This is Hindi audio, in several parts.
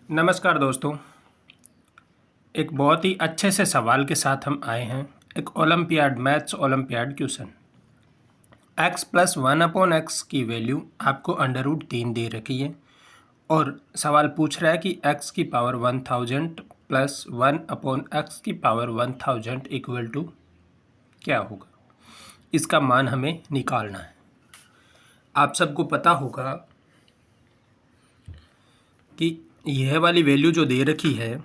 नमस्कार दोस्तों। एक बहुत ही अच्छे से सवाल के साथ हम आए हैं। एक olympiad maths olympiad question. x plus 1/x की वैल्यू आपको √3 दे रखी है और सवाल पूछ रहा है कि x की पावर 1000 प्लस 1/x की पावर 1000 इक्वल टू क्या होगा। इसका मान हमें निकालना है। आप सबको पता होगा कि यह वाली वैल्यू जो दे रखी है,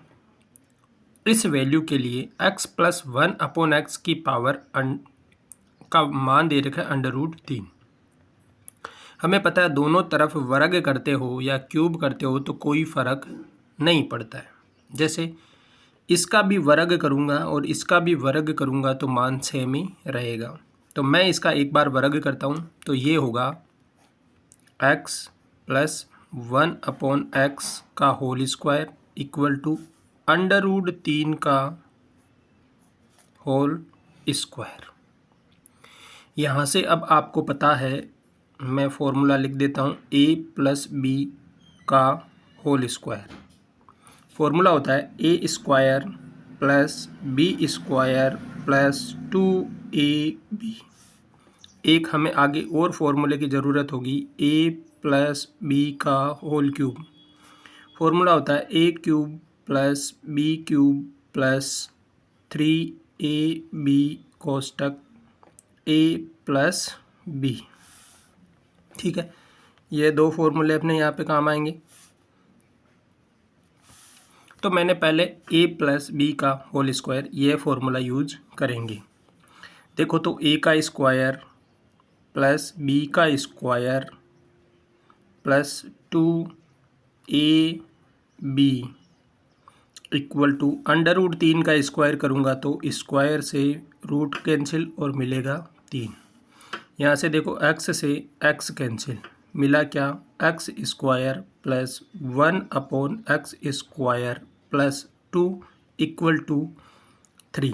इस वैल्यू के लिए x प्लस 1/x की पावर का मान दे रखा है √3। हमें पता है दोनों तरफ वर्ग करते हो या क्यूब करते हो तो कोई फ़र्क नहीं पड़ता है। जैसे इसका भी वर्ग करूँगा और इसका भी वर्ग करूँगा तो मान सेम ही रहेगा। तो मैं इसका एक बार वर्ग करता हूँ तो ये होगा x प्लस 1/x का होल स्क्वायर इक्वल टू √3 का होल स्क्वायर। यहाँ से अब आपको पता है, मैं फॉर्मूला लिख देता हूँ a प्लस बी का होल स्क्वायर। फॉर्मूला होता है a square plus b square plus 2ab। एक हमें आगे और फॉर्मूले की ज़रूरत होगी a प्लस बी का होल क्यूब। फॉर्मूला होता है a cube plus b cube plus 3ab कोष्टक a प्लस बी। ठीक है, ये दो फॉर्मूले अपने यहाँ पे काम आएंगे। तो मैंने पहले a प्लस बी का होल स्क्वायर ये फॉर्मूला यूज करेंगे। देखो तो a का स्क्वायर प्लस बी का square plus 2ab equal to √3 का स्क्वायर करूँगा तो स्क्वायर से रूट कैंसिल और मिलेगा 3। यहाँ से देखो x से x कैंसिल, मिला क्या x square plus 1/x square plus 2 equal to 3।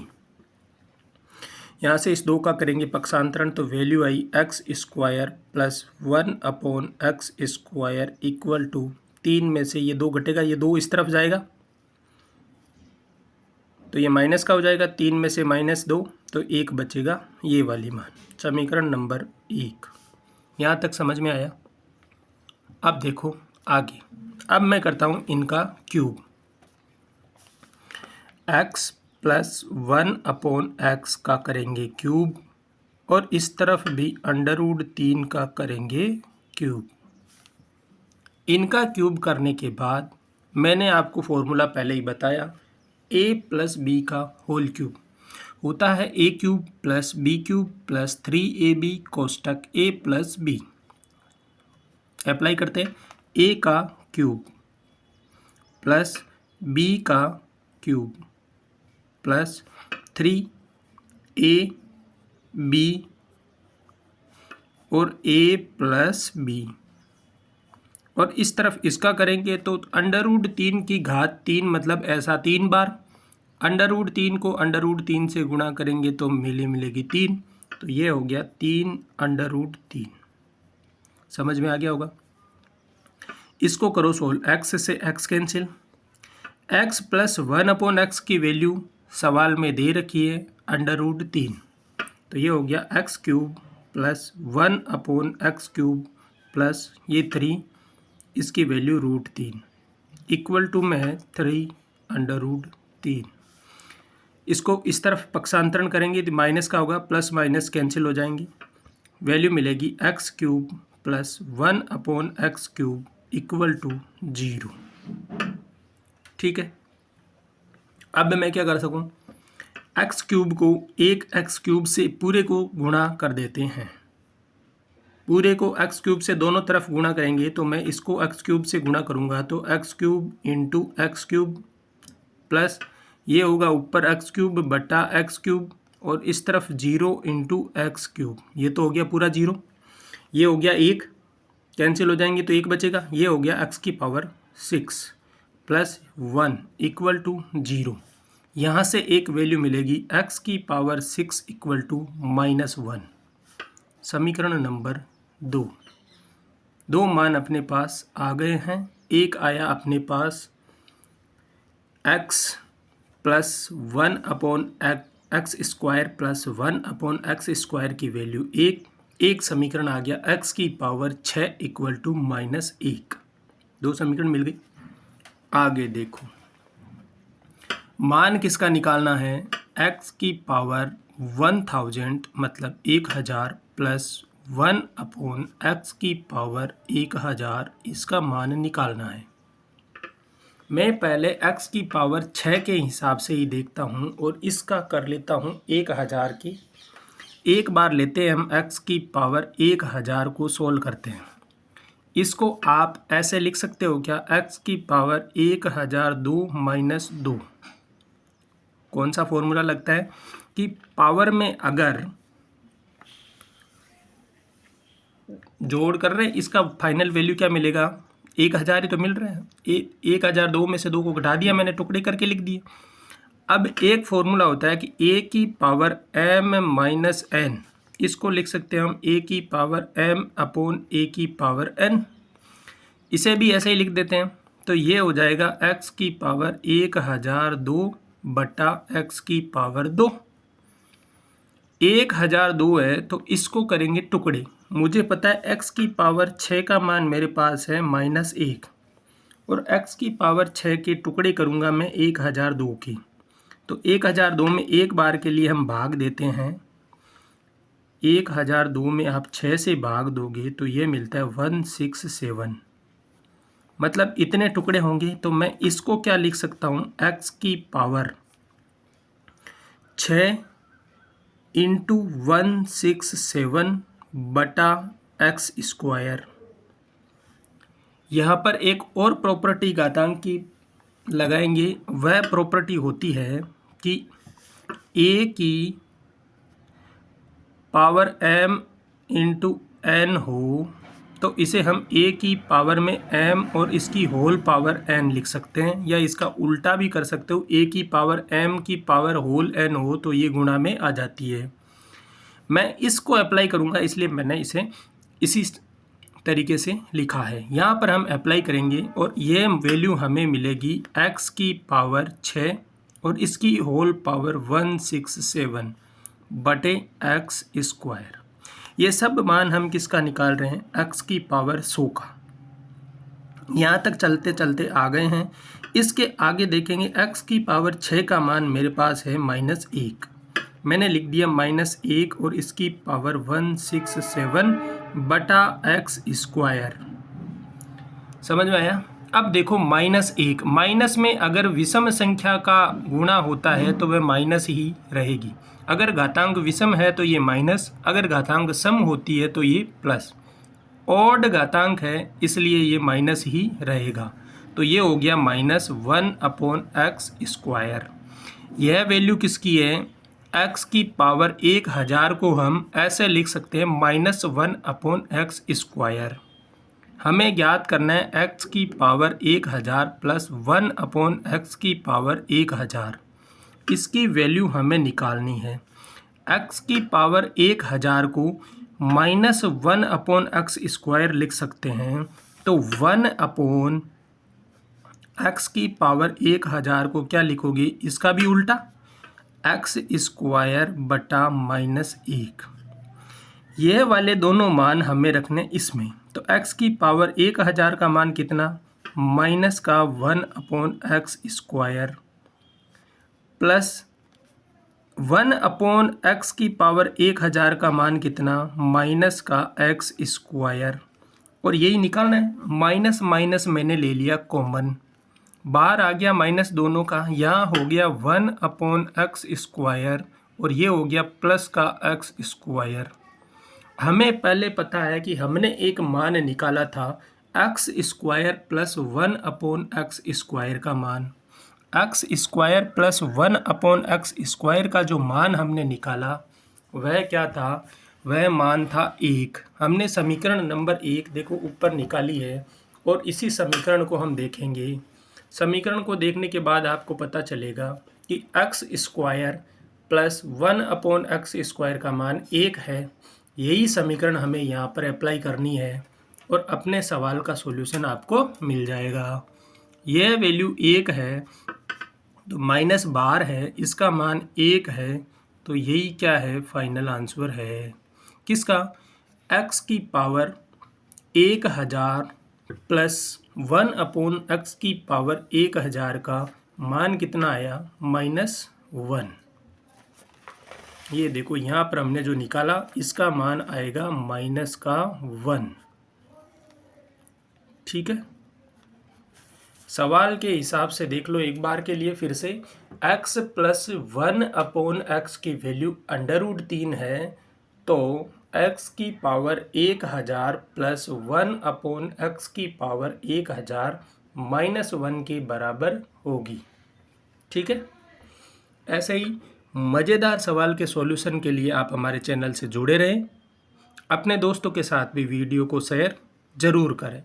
यहाँ से इस दो का करेंगे पक्षांतरण तो वैल्यू आई x square plus 1/x square equal to 3 में से ये 2 घटेगा, ये 2 इस तरफ जाएगा तो ये माइनस का हो जाएगा। 3 में से -2 तो 1 बचेगा, ये वाली मान। समीकरण नंबर 1। यहाँ तक समझ में आया। अब देखो आगे, अब मैं करता हूँ इनका क्यूब। x प्लस 1/x का करेंगे क्यूब और इस तरफ भी √3 का करेंगे क्यूब। इनका क्यूब करने के बाद मैंने आपको फॉर्मूला पहले ही बताया, a प्लस बी का होल क्यूब होता है a cube plus b cube plus 3ab कोष्टक a प्लस बी। अप्लाई करते हैं a का क्यूब प्लस b का क्यूब प्लस 3ab और a प्लस बी, और इस तरफ इसका करेंगे तो √3 की घात 3 मतलब ऐसा 3 बार। √3 को √3 से गुणा करेंगे तो मिलेगी 3, तो ये हो गया 3√3। समझ में आ गया होगा। इसको करो सोल्व, x से x cancel, x plus 1/x की वैल्यू सवाल में दे रखी है √3, तो ये हो गया x cube plus 1/x cube plus ये 3, इसकी वैल्यू √3 इक्वल टू में है 3√3। इसको इस तरफ पक्षांतरण करेंगे तो माइनस का होगा, प्लस माइनस कैंसिल हो जाएंगे, वैल्यू मिलेगी x cube plus 1/x cube equal to 0। ठीक है, अब मैं क्या कर सकूं, x क्यूब को एक x क्यूब से पूरे को गुणा कर देते हैं। पूरे को x क्यूब से दोनों तरफ गुणा करेंगे तो मैं इसको x क्यूब से गुणा करूंगा तो x cube into x cube plus ये होगा ऊपर x क्यूब बटा x क्यूब और इस तरफ 0 इंटू x क्यूब, ये तो हो गया पूरा 0, ये हो गया 1 कैंसिल हो जाएंगे तो 1 बचेगा, ये हो गया x की पावर 6 प्लस 1 इक्वल टू 0। यहाँ से एक वैल्यू मिलेगी x की पावर 6 इक्वल टू -1। समीकरण नंबर 2 मान अपने पास आ गए हैं। एक आया अपने पास x plus 1/x² plus 1/x² की वैल्यू एक समीकरण आ गया x की पावर 6 इक्वल टू -1। दो समीकरण मिल गई। आगे देखो, मान किसका निकालना है? x की पावर 1000 मतलब 1000 प्लस 1/x की पावर 1000, इसका मान निकालना है। मैं पहले x की पावर 6 के हिसाब से ही देखता हूँ और इसका कर लेता हूँ 1000 की। एक बार लेते हैं हम x की पावर 1000 को सोल्व करते हैं। इसको आप ऐसे लिख सकते हो क्या? x की पावर 1002 माइनस 2। कौन सा फॉर्मूला लगता है कि पावर में अगर जोड़ कर रहे हैं, इसका फाइनल वैल्यू क्या मिलेगा? 1000 ही तो मिल रहा है। 1002 में से 2 को घटा दिया मैंने, टुकड़े करके लिख दिए। अब एक फॉर्मूला होता है कि a की पावर m माइनस n, इसको लिख सकते हैं हम a की पावर m अपॉन a की पावर n। इसे भी ऐसे ही लिख देते हैं, तो ये हो जाएगा x की पावर 1002 बटा x की पावर 2। 1002 है तो इसको करेंगे टुकड़े। मुझे पता है x की पावर 6 का मान मेरे पास है -1 और x की पावर 6 के टुकड़े करूँगा मैं 1002 की। तो 1002 में एक बार के लिए हम भाग देते हैं। 1002 में आप 6 से भाग दोगे तो ये मिलता है 167, मतलब इतने टुकड़े होंगे। तो मैं इसको क्या लिख सकता हूँ? x की पावर 6 इंटू 167 बटा x²। यहाँ पर एक और प्रॉपर्टी घातांक की लगाएंगे। वह प्रॉपर्टी होती है कि a की पावर m इंटू n हो तो इसे हम a की पावर में m और इसकी होल पावर n लिख सकते हैं, या इसका उल्टा भी कर सकते हो। a की पावर m की पावर होल n हो तो ये गुणा में आ जाती है। मैं इसको अप्लाई करूँगा, इसलिए मैंने इसे इसी तरीके से लिखा है। यहाँ पर हम अप्लाई करेंगे और ये वैल्यू हमें मिलेगी x की पावर 6 और इसकी होल पावर 167 बटे x²। ये सब मान हम किसका निकाल रहे हैं? x की पावर 100 का। यहाँ तक चलते चलते आ गए हैं। इसके आगे देखेंगे x की पावर 6 का मान मेरे पास है -1। मैंने लिख दिया -1 और इसकी पावर 167 बटा x²। समझ में आया? अब देखो -1, माइनस में अगर विषम संख्या का गुणा होता है तो वह माइनस ही रहेगी। अगर घातांक विषम है तो ये माइनस, अगर घातांक सम होती है तो ये प्लस। ऑड घातांक है इसलिए ये माइनस ही रहेगा। तो ये हो गया -1/x²। यह वैल्यू किसकी है? x की पावर 1000 को हम ऐसे लिख सकते हैं -1/x²। हमें ज्ञात करना है x की पावर 1000 प्लस 1/x की पावर 1000। इसकी वैल्यू हमें निकालनी है। x की पावर 1000 को -1/x² लिख सकते हैं, तो 1/x की पावर 1000 को क्या लिखोगे? इसका भी उल्टा, x² बटा -1। ये वाले दोनों मान हमें रखने इसमें। तो x की पावर 1000 का मान कितना? माइनस का 1/x² प्लस 1/x की पावर 1000 का मान कितना? माइनस का x²। और यही निकालना है। माइनस माइनस मैंने ले लिया कॉमन, बाहर आ गया माइनस दोनों का। यहाँ हो गया 1/x² और ये हो गया प्लस का x²। हमें पहले पता है कि हमने एक मान निकाला था x² प्लस 1/x² का मान। x² प्लस 1/x² का जो मान हमने निकाला वह क्या था? वह मान था 1। हमने समीकरण नंबर 1 देखो ऊपर निकाली है और इसी समीकरण को हम देखेंगे। समीकरण को देखने के बाद आपको पता चलेगा कि x² प्लस 1/x² का मान 1 है। यही समीकरण हमें यहाँ पर अप्लाई करनी है और अपने सवाल का सॉल्यूशन आपको मिल जाएगा। यह वैल्यू 1 है तो माइनस बार है, इसका मान 1 है, तो यही क्या है, फाइनल आंसर है किसका, x की पावर 1000 प्लस 1/x की पावर 1000 का मान कितना आया, -1। ये देखो यहाँ पर हमने जो निकाला इसका मान आएगा -1। ठीक है, सवाल के हिसाब से देख लो एक बार के लिए फिर से। x प्लस 1/x की वैल्यू √3 है, तो x की पावर 1000 प्लस 1/x की पावर 1000 -1 के बराबर होगी। ठीक है, ऐसे ही मज़ेदार सवाल के सॉल्यूशन के लिए आप हमारे चैनल से जुड़े रहें। अपने दोस्तों के साथ भी वीडियो को शेयर ज़रूर करें।